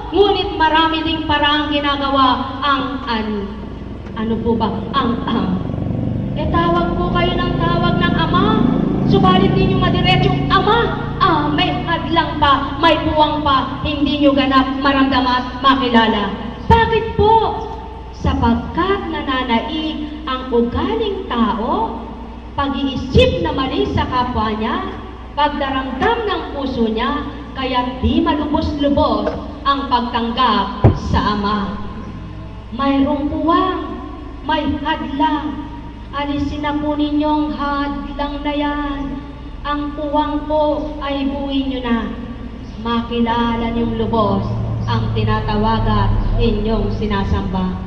ngunit marami ding paraang ginagawa ano po ba? Tawag po kayo ng tawag ng Ama, subalit di nyo madiretsong Ama, may hadlang pa, may puwang pa, hindi nyo ganap maramdaman at makilala. Bakit po? Sapagkat nananaig ang ugaling tao, pag-iisip na mali sa kapwa niya, pagdaramdam ng puso niya, kaya di malubos-lubos ang pagtanggap sa Ama. Mayroong puwang, may hadlang. Alisin na po ninyong hadlang na yan. Ang puwang po ay buuin nyo na. Makilala niyong lubos ang tinatawagan inyong sinasamba.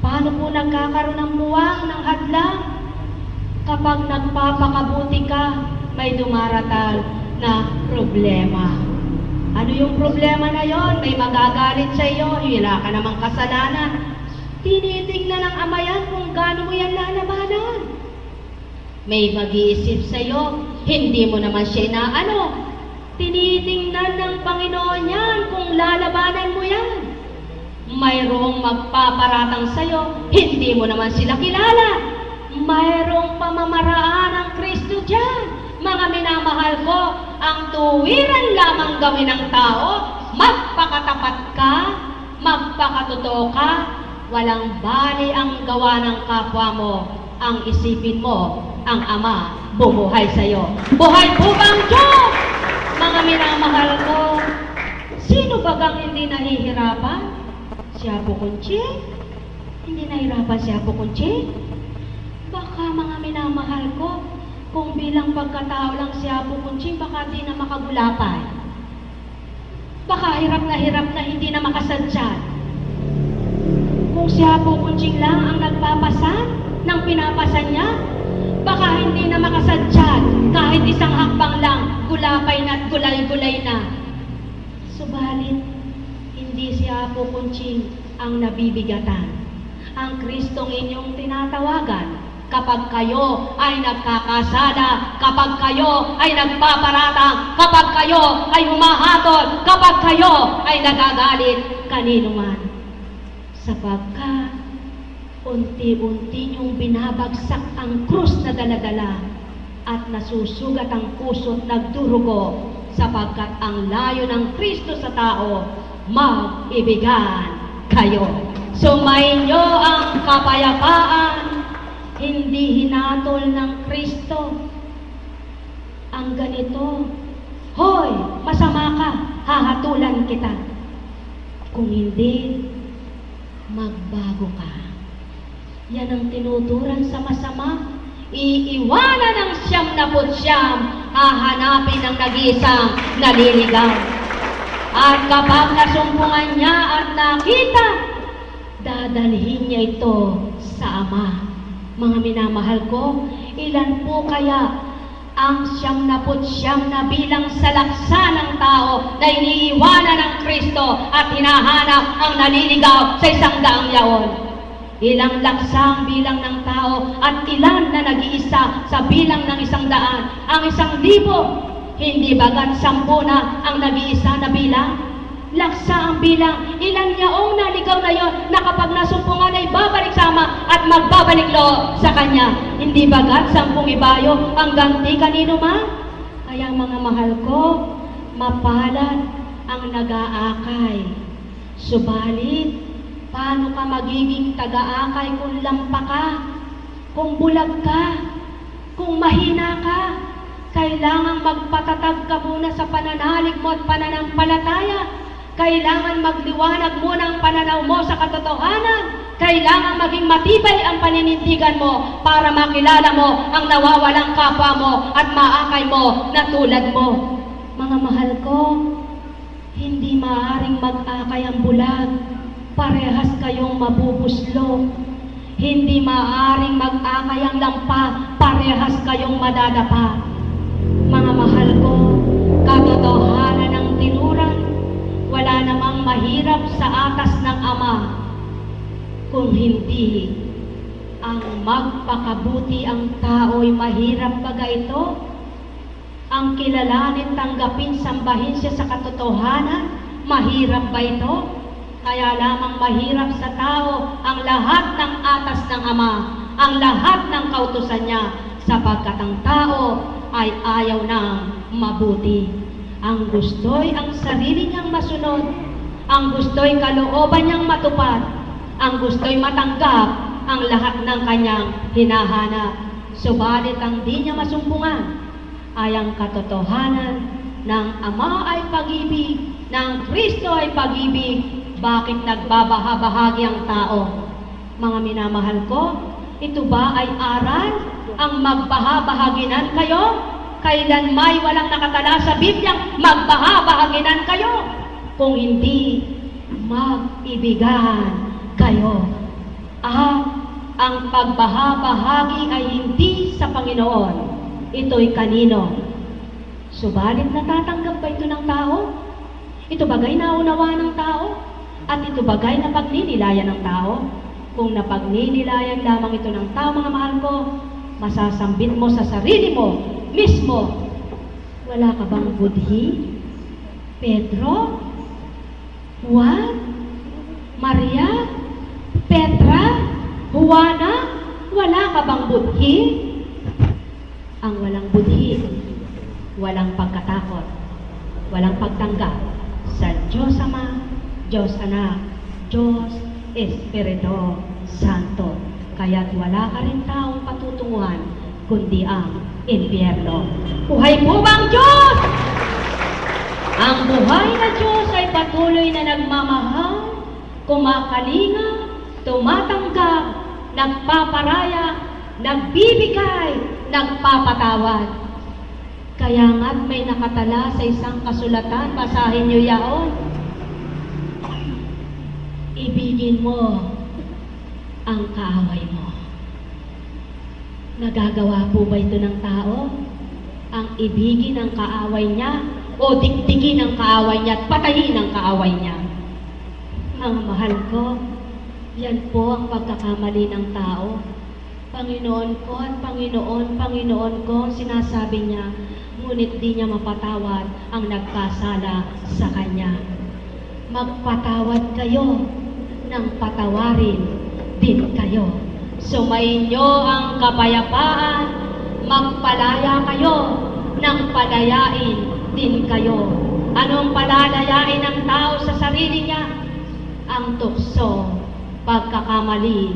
Paano po nagkakaroon ng puwang, ng hadlang? Kapag nagpapakabuti ka, may dumaratal na problema. Ano yung problema na yon? May magagalit sa iyo, wala ka namang kasalanan. Tinitingnan ng Ama yan kung gaano mo yan lalabanan. May mag-iisip sa iyo, hindi mo naman siya inaano. Tinitingnan ng Panginoon yan kung lalabanan mo yan. Mayroong magpaparatang sa iyo, hindi mo naman sila kilala. Mayroong pamamaraan ng Kristo dyan. Mga minamahal ko, ang tuwiran lamang gawin ng tao, magpakatapat ka, magpakatotoo ka, walang bali ang gawa ng kapwa mo, ang isipin mo, ang Ama, bumuhay sa iyo. Buhay po bang Diyos? Mga minamahal ko, sino bagang hindi nahihirapan? Si Apo Conching? Hindi nahihirapan si Apo Conching? Baka mga minamahal ko, kung bilang pagkatao lang si Apo Conching, baka di na makagulapay. Baka hirap na hindi na makasadsad. Kung si Apo Conching lang ang nagpapasan ng pinapasan niya, baka hindi na makasadyad, kahit isang hakbang lang, gulapay na at gulay-gulay na. Subalit, hindi si Apo Conching ang nabibigatan. Ang Kristong inyong tinatawagan, kapag kayo ay nagkakasala, kapag kayo ay nagpaparatang, kapag kayo ay humahatol, kapag kayo ay nagagalit kanino man. Sapagkat unti-unti niyong binabagsak ang krus na daladala at nasusugat ang puso't nagdurugo, sapagkat ang layo ng Kristo sa tao, mag-ibigan kayo. Sumainyo ang kapayapaan, hindi hinatol ng Kristo ang ganito. Hoy, masama ka, hahatulan kita. Kung hindi, magbago ka. Yan ang tinuturan sa masama. Iiwanan ng 99, hahanapin ng nag-iisang naliligaw. At kapag nasumpungan niya at nakita, dadalhin niya ito sa Ama. Mga minamahal ko, ilan po kaya ang 99 na bilang sa laksa ng tao na iniiwanan ng Kristo at hinahanap ang naliligaw sa 100 yaon? Ilang laksa ang bilang ng tao at ilan na nag-iisa sa bilang ng 100? Ang 1,000, hindi bagat 10 na ang nag-iisa na bilang? Laksa ang bilang, ilang yaong naligaw na yon na kapag nasumpungan ay babalik sa Ama at magbabalik loob sa Kanya. Hindi bagat 10 ibayo ang ganti kanino man? Kaya mga mahal ko, mapalad ang nag-aakay. Subalit, paano ka magiging taga-akay kung lampa ka, kung bulag ka, kung mahina ka? Kailangan magpatatag ka muna sa pananalig mo at pananampalataya. Kailangan magliwanag muna ang pananaw mo sa katotohanan. Kailangan maging matibay ang paninindigan mo para makilala mo ang nawawalang kapwa mo at maakay mo na tulad mo. Mga mahal ko, hindi maaaring mag-akay ang bulag. Parehas kayong mabubuslok. Hindi maaaring mag-akay ang lampa. Parehas kayong madadapa. Mga mahal ko, katotohanan ng tinuran, wala namang mahirap sa atas ng Ama, kung hindi ang magpakabuti ang tao'y mahirap baga ito. Ang kilalanin, tanggapin, sambahin siya sa katotohanan, Mahirap ba ito? Kaya lamang mahirap sa tao ang lahat ng atas ng Ama, ang lahat ng kautusan niya, sapagkat ang tao ay ayaw ng mabuti. Ang gusto'y ang sarili niyang masunod, ang gusto'y kalooban niyang matupad, ang gusto'y matanggap ang lahat ng kanyang hinahanap. Subalit ang di niya masumpungan ay ang katotohanan ng Ama ay pag-ibig, ng Kristo ay pag-ibig. Bakit nagbabahabahagi ang tao? Mga minamahal ko, ito ba ay aral ang magbahabahaginan kayo? Kailan may walang nakatala sa Bibliang magbahabahaginan kayo? Kung hindi, mag-ibigan kayo. Ang pagbahabahagi ay hindi sa Panginoon. Ito'y kanino? Subalit natatanggap ba ito ng tao? Ito bagay naunawa ng tao? At ito bagay na pagninilayan ng tao? Kung napagninilayan lamang ito ng tao, mga mahal ko, masasambit mo sa sarili mo mismo. Wala ka bang budhi? Pedro? Juan? Maria? Petra? Juana? Wala ka bang budhi? Ang walang budhi, walang pagkatakot, walang pagtanggap sa Diyos Ama, Diyos Anak, Diyos Espiritu Santo. Kaya't wala ka rin taong patutunguhan, kundi ang impyerno. Buhay po bang Diyos? Ang buhay na Diyos ay patuloy na nagmamahal, kumakalinga, tumatanggap, nagpaparaya, nagbibigay, nagpapatawad. Kaya nga't may nakatala sa isang kasulatan, basahin niyo yaon. Ibigin mo ang kaaway mo. Nagagawa po ba ito ng tao? Ang ibigin ang kaaway niya o dikdigin ang kaaway niya at patayin ang kaaway niya? Mga mahal ko, yan po ang pagkakamali ng tao. Panginoon ko at Panginoon ko, sinasabi niya, ngunit di niya mapatawad ang nagkasala sa Kanya. Magpatawad kayo nang patawarin din kayo. Sumayin niyo ang kapayapaan, magpalaya kayo nang palayain din kayo. Anong palalayain ng tao sa sarili niya? Ang tukso, pagkakamali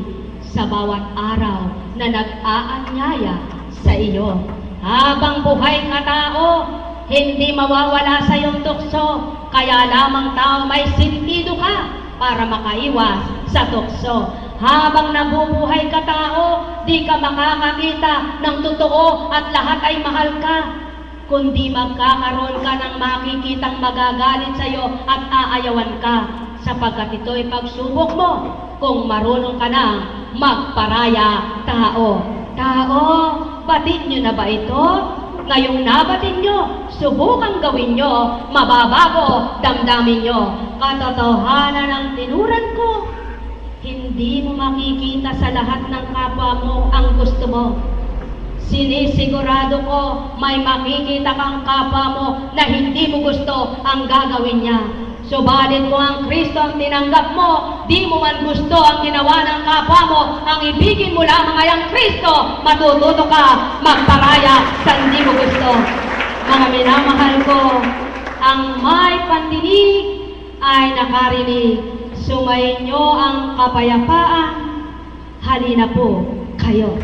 sa bawat araw na nag-aanyaya sa iyo. Habang buhay ka tao, hindi mawawala sa iyong tukso, kaya lamang tao may sentido ka para makaiwas sa tukso. Habang nabubuhay ka tao, di ka makakakita ng totoo at lahat ay mahal ka, kundi magkakaroon ka ng makikitang magagalit sa iyo at aayawan ka, sapagkat ito'y pagsubok mo kung marunong ka na magparaya tao. Tao, batid nyo na ba ito? Ngayong nabatid nyo, subukang gawin nyo, mababago damdamin nyo. Katotohanan ang tinuran ko, hindi mo makikita sa lahat ng kapwa mo ang gusto mo. Sinisigurado ko may makikita kang kapwa mo na hindi mo gusto ang gagawin niya. Subalit kung ang Kristo ang tinanggap mo, di mo man gusto ang ginawa ng kapwa mo, ang ibigin mo lamang ay ang Kristo, matututo ka magparaya sa hindi mo gusto. Mga minamahal ko, ang may pandinig ay nakarinig. Sumayin niyo ang kapayapaan. Halina po kayo.